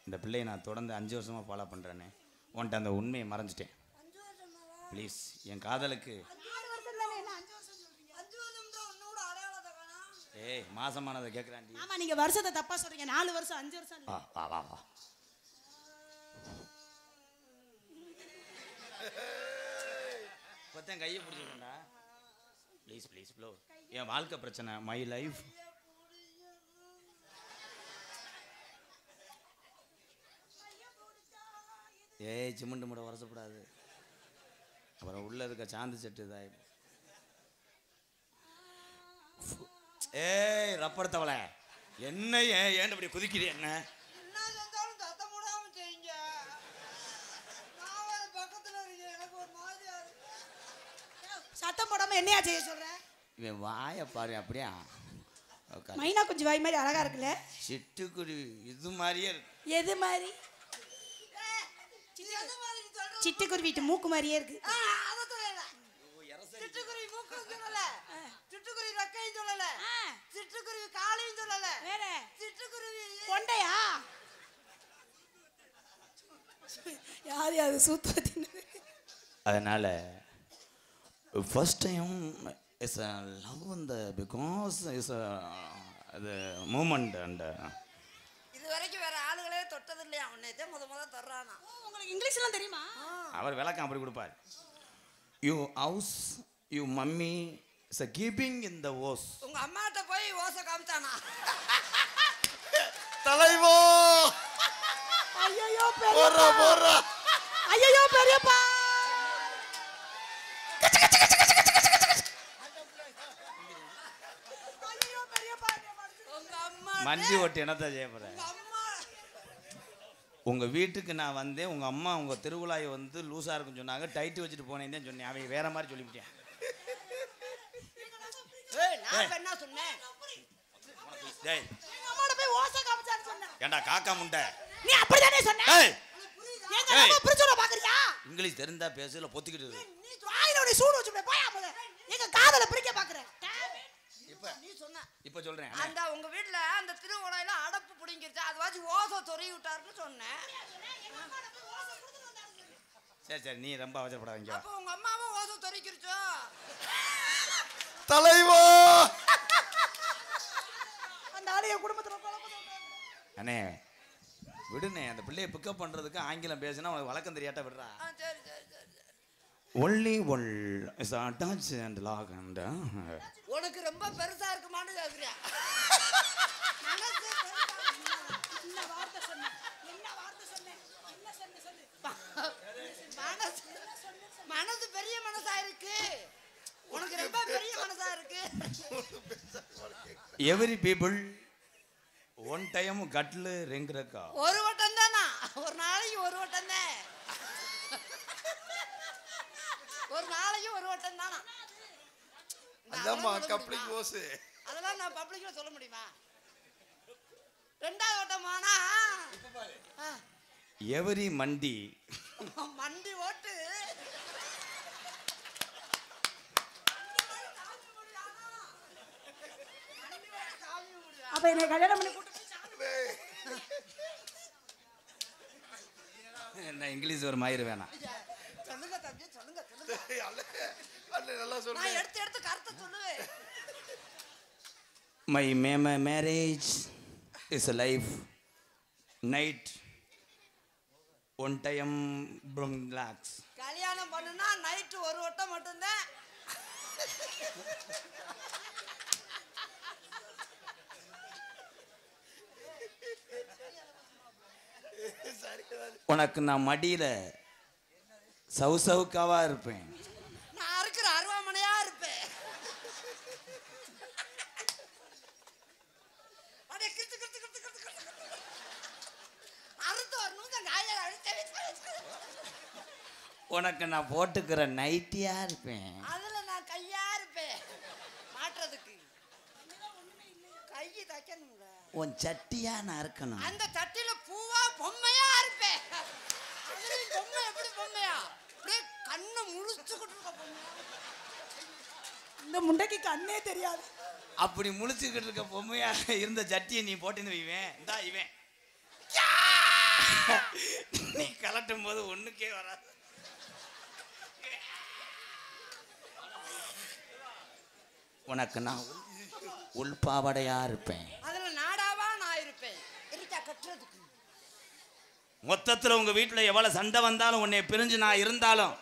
இந்த பிள்ளையை நான் தொடர்ந்து 5 வருஷமாக ஃபாலோ பண்ணுறேண்ணே. உன்ட்ட அந்த உண்மையை மறைஞ்சிட்டேன் ப்ளீஸ். என் காதலுக்கு ஏய் மாசமானதை கேட்குறாண்டி. ஆமா நீங்க வருஷத்தை தப்பா சொல்றீங்க. 4 வருஷம் 5 வருஷம் இல்ல. வா வா வா. கொத்தன் கையை பிடிச்சிக்கண்டா. Please please blow. என் வாழ்க்கை பிரச்சனை, மை லைஃப். ஏய் சிமெண்ட் மூட வரசப்படாது, அப்புறம் உள்ள இருக்க சாந்து செட்டு இதாயிடும். ஏய் ரப்பர் தவளை, என்ன ஏன் இப்படி குதிக்கிறீ? என்ன சத்தம் போடாம என்னையா செய்ய சொல்ற? இவன் வாயை பாரு. அப்படியா மைனா கொஞ்சம் வாய் மாதிரி அழகா இருக்குல்ல? சிட்டுக்குருவி இது மாதிரியே இருக்கு. எது மாதிரி? சிட்டுக்குருவிட்டு மூக்கு மாதிரியே இருக்கு. சிட்டுக்குருவி மூக்கு சொல்லல, சிட்டுக்குருவி ரெக்கையும் சொல்லல, சிட்டுக்குருவி காலையும் சொல்லல, வேற சிட்டுக்குருவி கொண்டையா? யாரு அது சூத்திரத்தின்? அதனால first time is a love இந்த பிகாஸ் இஸ் அது மூமெண்ட். அண்ட் இது வரைக்கும் வேற ஆளுகளே தொட்டது இல்லையா? உன்னையே முத தர்றானா? உங்களுக்கு இங்கிலீஷ் எல்லாம் தெரியுமா? அவர் விளக்கம் அப்படி கொடுப்பார். You house you mummy is a keeping in the hose. உங்க அம்மாட்ட போய் ஓசை காமிச்சானா? தலைவா ஐயோ போறா போறா. ஐயோ பெரியப்பா. ஐயோ பெரியப்பா. உங்க அம்மா மண்டி ஓட்டு என்னத்த செய்ய போற? அம்மா உங்க வீட்டுக்கு நான் வந்தேன், உங்க அம்மா உங்க திருவிழாயை வந்து லூசா இருக்குன்னு சொன்னாங்க, டைட்டு வச்சுட்டு போனேன்னு சொன்னேன். அவங்க வேற மாதிரி சொல்லிவிட்டேன். நான் என்ன சொன்னேன்? டேய் எங்க அம்மாட்ட போய் ஓசை காமிச்சான்னு சொன்னேன். ஏண்டா காக்கா முண்டை, நீ அப்படிதானே சொன்ன? டேய் எங்க அம்மா பிரிச்சுட பாக்குறியா? இங்கிலீஷ் தெரிந்தா பேசல பொத்திக்கிட்டு இரு. நீ வாயில ஒரு சூடு வச்சு போய் போயா எங்க காதல பிரிக்க பாக்குற. இப்ப நீ சொன்ன இப்ப சொல்றேன். அந்த உங்க வீட்ல அந்த திருவிழாயில அடப்பு புடிங்கிருச்சு, அது வாச்சு ஓசை சொறி விட்டாருன்னு சொன்னேன். சரி சரி நீ ரொம்ப அவசரப்படாதீங்க. அப்போ உங்க அம்மாவும் ஓசை சொறிக்கிருச்சோ? தலைவா அந்த ஆளு என் குடும்பத்துல குழப்பம். அண்ணே விடுனே, அந்த பிள்ளையை பிக்கப் பண்றதுக்கு ஆங்கிலம் பேசினா உனக்கு வழக்கம் தெரியாட்ட விடுறா. சரி சரி சரி சரி. Only one is attach and lock and உனக்கு ரொம்ப பெருசா இருக்குமான்னு கேக்குறியா? என்ன வார்த்தை சொன்ன? என்ன வார்த்தை சொன்ன? என்ன சொன்ன சொல்லு. மனசு பெரிய மனசா இருக்கு, உனக்கு ரொம்ப பெரிய மனசா இருக்கு. எவ்ரி பீப்புள் ஒன் டைம் கட்லு ரெங்குறக்கா. ஒரு வட்டம் தானா? ஒரு நாளைக்கு ஒரு வட்டம் தான். ஒரு நாளைக்கு ஒரு வட்டம் தானா? அதாம்மா கப்ளிங் ஓஸ். அதெல்லாம் நான் பப்ளிக்ல சொல்ல முடியுமா? ரெண்டாவது வட்டமானா எவரி மண்டி மண்டி ஓட்டு. அப்ப என்னை கல்யாணம் பண்ணி கூட்டு என்ன இங்கிலீஷ் ஒரு மயிறு வேணாம். சொல்லுங்க தம்பி, சொல்லுங்க சொல்லுங்க. அல்ல நல்லா நான் சொல்றேன். எடுத்து எடுத்து கருத்தை சொல்லுவேன். My marriage is a life night one time relax. கல்யாணம் பண்ணுனா நைட்டு ஒரு வட்டம் மட்டும்தான். உனக்கு நான் மடியில சவுசவுக்காவா இருப்பேன். நான் இருக்கிற அருவாமனையா இருப்பேன். அடே கிட்டு கிட்டு கிட்டு கிட்டு கிட்டு. அறுத்து வரணும் தான் காய அடிச்சு. உனக்கு நான் போட்டுக்கிற நைட்டியா இருப்பேன். அதுல நான் கையா இருப்பேன் மாட்டுறதுக்கு. கை தைக்கணும்ல. உன் சட்டியா நான் இருக்கணும். அந்த தட்டில பூவா பொம்மையா இருப்பேன். அதுலயும் பொம்மை எப்படி பொம்மையா? அப்படியே கண்ணை முழிச்சுக்கிட்டு இருக்க பொம்மையா. இந்த முண்டைக்கு கண்ணே தெரியாது. அப்படி முழிச்சுக்கிட்டு இருக்க பொம்மையா இருந்த சட்டியை நீ போட்டுன்னு வைவேன். இந்தா இவன் நீ கலட்டும் போது ஒண்ணுக்கே வராது. உனக்கு நான் உள்பாவடையா இருப்பேன். அதுல நாடாவா நான் இருப்பேன். இருக்கா கட்டுறதுக்கு. மொத்தத்துல உங்க வீட்டுல எவ்வளவு சண்டை வந்தாலும் உன்னை பிரிஞ்சு நான் இருந்தாலும்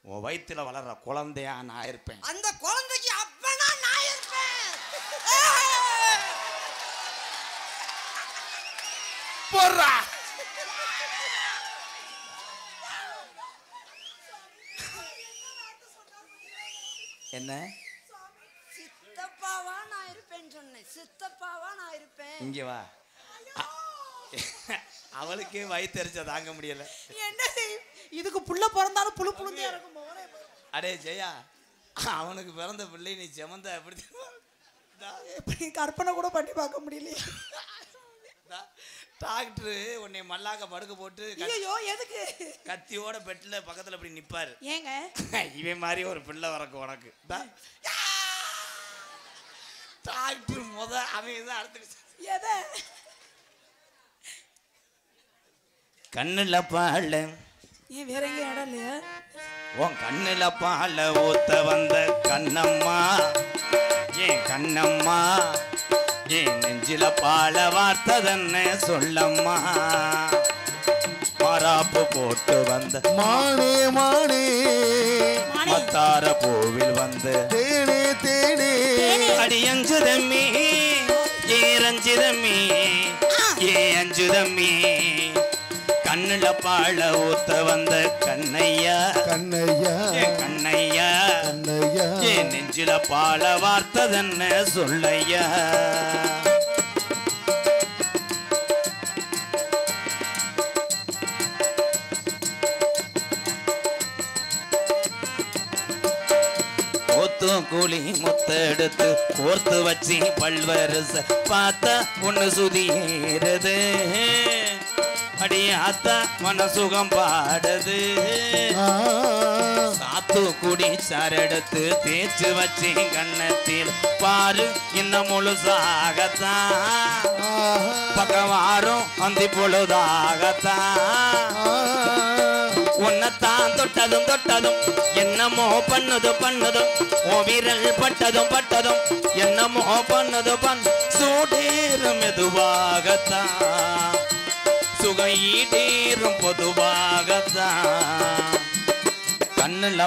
உன் வயித்துல வளர்ற குழந்தையா நான் இருப்பேன். அந்த குழந்தைக்கு அப்பனா நான் இருப்பேன். போடுறா. என்ன சித்தப்பாவா நான் இருப்பேன்னு சொன்னேன். சித்தப்பாவா நான் இருப்பேன். இங்க வா. அவளுக்கே வயிற்றுச்ச தாங்க முடியல. என்ன செய்யும்? இதுக்கு புள்ள பிறந்தாலும் புழு புழுந்தே இருக்கும். அடே ஜெயா, அவனுக்கு பிறந்த பிள்ளை நீ செமந்த எப்படி கற்பனை கூட பண்ணி பார்க்க முடியலையா? டாக்டரு உன்னை மல்லாக்க படுக்க போட்டு ஐயோ எதுக்கு கத்தியோட பெட்ல பக்கத்துல அப்படி நிப்பாரு. ஏங்க இவன் மாதிரி ஒரு பிள்ளை வரக்கு உனக்கு டாக்டர் அவன் தான் அடுத்து எதை கண்ணுல பால ஏன் வேற எங்கேயும் இடம் இல்லையா? உன் கண்ணுல பால ஊத்த வந்த கண்ணம்மா, ஏன் கண்ணம்மா, ஏன் நெஞ்சில பால வார்த்ததன்னு சொல்லம்மா. மாறாப்பு போட்டு வந்த மானே மானே மத்தார பூவில் வந்து தேனே தேனே அடி அஞ்சுதம்மி, ஏ ரஞ்சிதம்மி, ஏ அஞ்சுதம்மி. கண்ணுல பால ஊத்த வந்த கண்ணையா, கண்ணையா கண்ணையா, கண்ணையா ஏன் நெஞ்சில பால வார்த்ததன்னு சொல்லையா. கூலி முத்தெடுத்து கோர்த்து வச்சு பல்வரச பார்த்தா ஒண்ணு சுதியேறது, அடியாத்தா மனசுகம் பாடுது. சாத்து குடி சரெடுத்து தேய்ச்சு வச்சு கண்ணத்தில் பாரு இன்னும் முழுசாகத்தான், பக்கவாரும் அந்தி பொழுதாகத்தான். உன்னைத்தான் தொட்டதும் தொட்டதும் என்னமோ பண்ணுது பண்ணுதும், ஓ விரல் பட்டதும் பட்டதும் என்னமோ பண்ணுது சூடேறும் மெதுவாகத்தான், சுகையீடேறும் பொதுவாகத்தான். கண்ணுல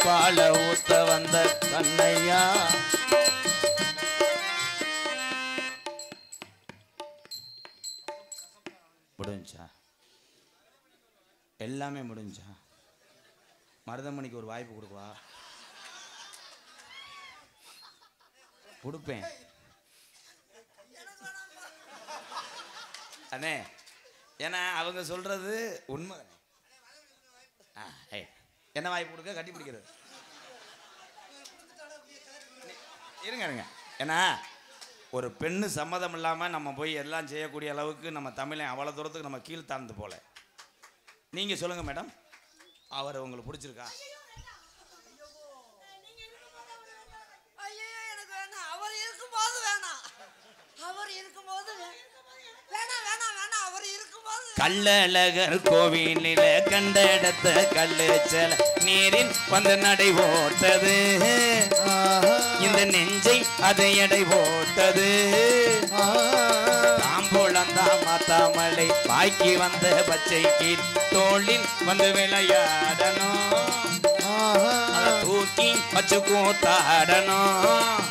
பால ஊத்த வந்த கண்ணையா. முடிஞ்சா எல்லாமே முடிஞ்சா? மருதமணிக்கு ஒரு வாய்ப்பு கொடுக்குவா? கொடுப்பேன் அண்ணே, ஏன்னா அவங்க சொல்றது உண்மை. என்ன வாய்ப்பு கொடுக்க? கட்டி பிடிக்கிறது. இருங்க, ஏன்னா ஒரு பெண்ணு சம்மதம் இல்லாமல் நம்ம போய் எல்லாம் செய்யக்கூடிய அளவுக்கு நம்ம தமிழன் அவ்வளோ தூரத்துக்கு நம்ம கீழ் தாழ்ந்து போல. நீங்கள் சொல்லுங்கள் மேடம், அவர் உங்களுக்கு பிடிச்சிருக்கா? ஐயோ எனக்கு வேணாம். அவர் இருக்கும்போது வேணாம். அவர் இருக்கும்போது வேணாம் வேணாம் வேணாம். அவர் இருக்கும்போது கள்ளழகர் கோவிலில கண்ட இடத்த கல்லு செல நீரில் வந்து நடை போட்டது, இந்த நெஞ்சை அதை எடை போட்டது. தாம்பூலந்தான் மாத்தாமலை பாய்க்கு வந்த பச்சை கீழ் தோளில் வந்து விளையாடணும், அதை தூக்கி வச்சு கூத்தாடணும்.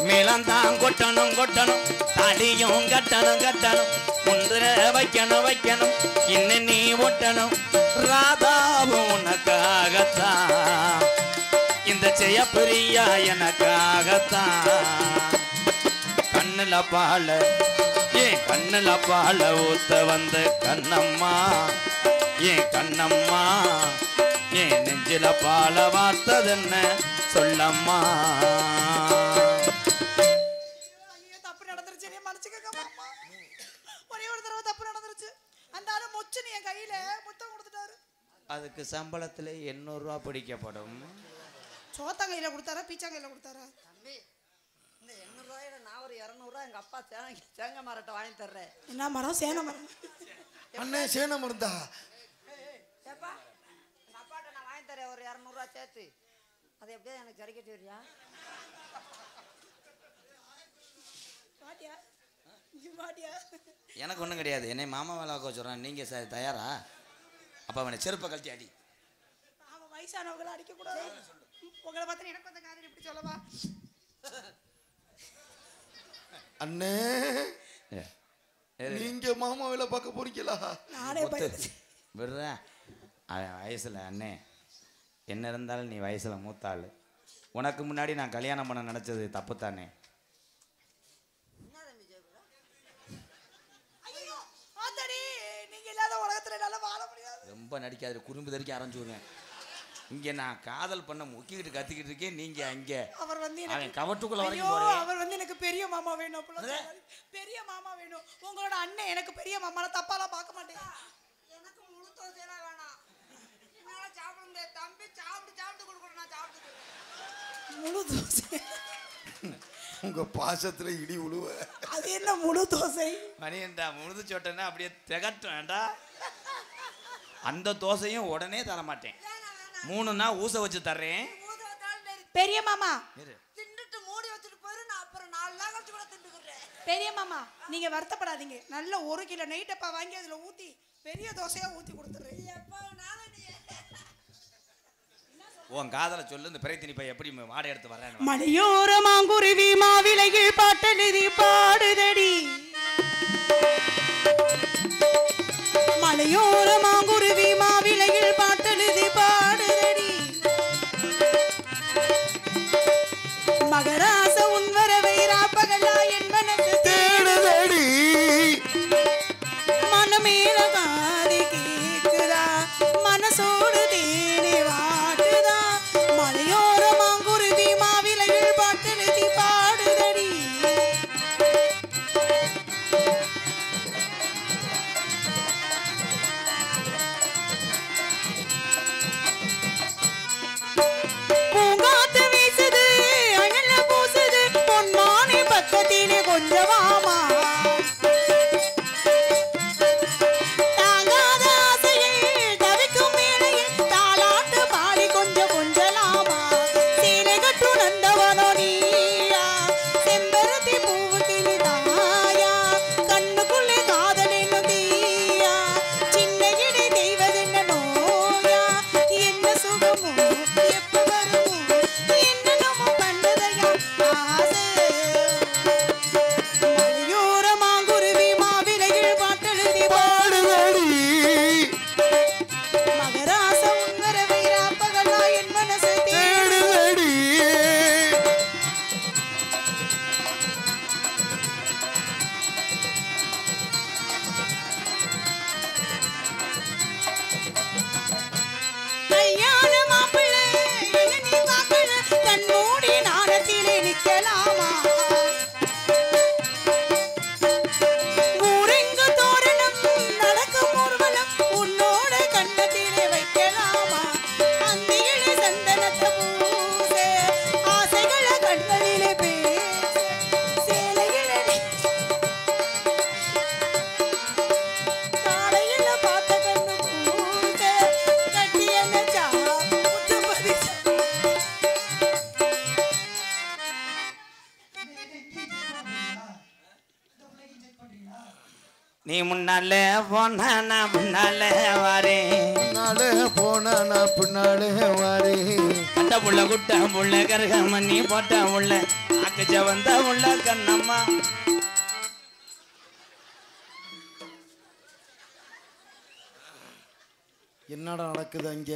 மேலந்தான் கொட்டணும் கொட்டணும், தாலியும் கட்டணும் கட்டணும், முந்திர வைக்கணும் வைக்கணும், இன்னும் நீ ஒட்டணும். ராதாவும் உனக்காகத்தான், இந்த ஜெயப்பிரியா எனக்காகத்தான். கண்ணுல பால ஏன் கண்ணுல பால ஊத்த வந்த கண்ணம்மா, ஏன் கண்ணம்மா, ஏன் நெஞ்சில பால வார்த்ததென்ன சொல்லம்மா. தப்பு நடந்துருச்சு, நீ மன்னிச்சுக்கங்க மாமா. ஒரே ஒரு தடவை தப்பு நடந்துருச்சு. அந்த ஆளு மொச்சு என் கையில முத்தம் கொடுத்துட்டாரு. அதுக்கு சம்பளத்துல 800 ரூபா பிடிக்கப்படும். சோத்தங்கையில கொடுத்தாரா பீச்சாங்கையில கொடுத்தாரா? தம்பி, இந்த 800 ரூபாயில நான் ஒரு 200 ரூபாய் எங்க அப்பா தேங்காய் மரத்தை வாங்கி தர்றேன். என்ன மரம்? சேன மரம். அண்ணே சேன மருந்தா? ஏப்பா, எங்க அப்பாட்ட நான் வாங்கி தரேன் ஒரு 200 ரூபாய் சேர்த்து. அதை எப்படியா எனக்கு சரி கட்டி வரியா? பாட்டியா இங்க பாட்டியா எனக்கு ஒன்றும் கிடையாது. என்னை மாமா வேலை ஆக்க சொல்கிறான். நீங்கள் சார் தயாரா? அப்போ அவனை செருப்பை கழட்டி அடி. அவன் வயசானவங்களை அடிக்க கூடாது. உங்களை பார்த்தா எனக்கு அந்த காதல் எப்படி சொல்லவா? அண்ணே நீங்க மாமா வேலை பார்க்க போறீங்களா? நானே விடுறேன். அவன் வயசில் அண்ணே என்ன இருந்தாலும் நீ வயசில் மூத்தாள். உனக்கு முன்னாடி நான் கல்யாணம் பண்ண நினச்சது தப்பு தானே. ஐயோ ஆத்தாடி, நீங்க இல்லாத உலகத்துல என்னால வாழ முடியாது. ரொம்ப நடிக்காது. குறும்பு தறிக்க ஆரம்பிச்சுடுவேன். இங்கே நான் காதல் பண்ண முக்கிக்கிட்டு கத்திக்கிட்டு இருக்கேன். நீங்கள் அங்கே அவர் வந்து அவன் கவட்டுக்குள்ள ஐயோ வரைக்கும் போறேன். அவர் வந்து எனக்கு பெரிய மாமா வேணும். பெரிய மாமா வேணும். உங்களோட அண்ணன் எனக்கு பெரிய மாமால தப்பாலாம் பார்க்க மாட்டேன். எனக்கு முழு தோசையெல்லாம் வேணாம். என்னால சாப்பிட முடியாது. தம்பி சாப்பிட்டு கொடுக்கணும். நான் சாப்பிட்டு முழு தோசை. உங்க பாசத்துல இடி உழுவ. அது என்ன முழு தோசை? மணியன்டா முழுது சொட்டேன்னா அப்படியே திகட்டும் வேண்டா. அந்த தோசையும் உடனே தர மாட்டேன். 3 நாள் ஊச வச்சு தர்றேன். பெரிய மாமா தின்னுட்டு மூடி வச்சுட்டு போயிரு. நான் அப்புறம் 4 நாள் கழிச்சு கூட தின்னுக்குறேன். பெரிய மாமா நீங்க வருத்தப்படாதீங்க. நல்ல 1 கிலோ நெய்ட்டப்பா வாங்கி அதுல ஊத்தி பெரிய தோசையா ஊத்தி கொடுத்துறேன். உன் காதலை சொல்லு. இந்த பிறை திணிப்பை எப்படி மாடை எடுத்து வர்றேன். மலையோர மாங்குருவி மாவிலையில் பாட்டெழுதி பாடுதடி. மலையோர மாங்குருவி மாவிலையில் பாட்டெழுதி பாடுதடி. மகராச உன்வரவை ராப்பகலா என் மனசு தேடுதடி. மனமேல காதி கேக்குதா, மனசோடு தேனி வாட்டுதா. மலையோர மாங்குருவி மாவிலையில் பாட்டெழுதி பாடுதடி. பூங்காத்து வீசுது, அழல பூசுது, பொன்மானி பக்கத்திலே கொஞ்சமாமா. தாங்காத ஆசையில் தவிக்கும் வேளையில் தாலாட்டு பாடி கொஞ்சம் கொஞ்சலாமா. சேலை கட்டு நந்தவனோ நீயா, செம்பருத்தி பூவுக்கு நீ தாயா. கண்ணுக்குள்ளே காதல் என்னும் தீயா, சின்ன இடை தெய்வதென்ன நோயா. என்ன சுகமோ எப்ப வருமோ, என்னென்னமோ பண்ணதையா ஆசை. மலையோர மாங்குருவி மாவிலையில் பாட்டெழுதி பாடுதடி. மகராச உன்வரவை ராப்பகலா என் மனசு தேடுதடி. கல்யாண மாப்பிள்ளை என்ன நீ பார்க்கல, கண்மூடி நாணத்திலே நிக்கலாமா. ஊரெங்கு தோரணம் நடக்கும் ஊர்வலம் உன்னோட கண்ணத்திலே வைக்கலாமா. அந்தியிலே சந்தனத்தை பூச ஆசைகளை கண்களிலே பேச. சேலையிலே காலையில பார்த்த கண்ணு பூச கட்டி என்ன முத்து பதிச்ச. நீ முன்னால போனா நான் முன்னால வாரேன். பின்னாலே போனா நான் பின்னாலே வாரி. கண்ட புள்ள குட்ட புள்ள கருகமணி போட்ட உள்ள ஆக்குச்ச வந்த உள்ள கண்ணம்மா. என்னடா நடக்குது அங்க?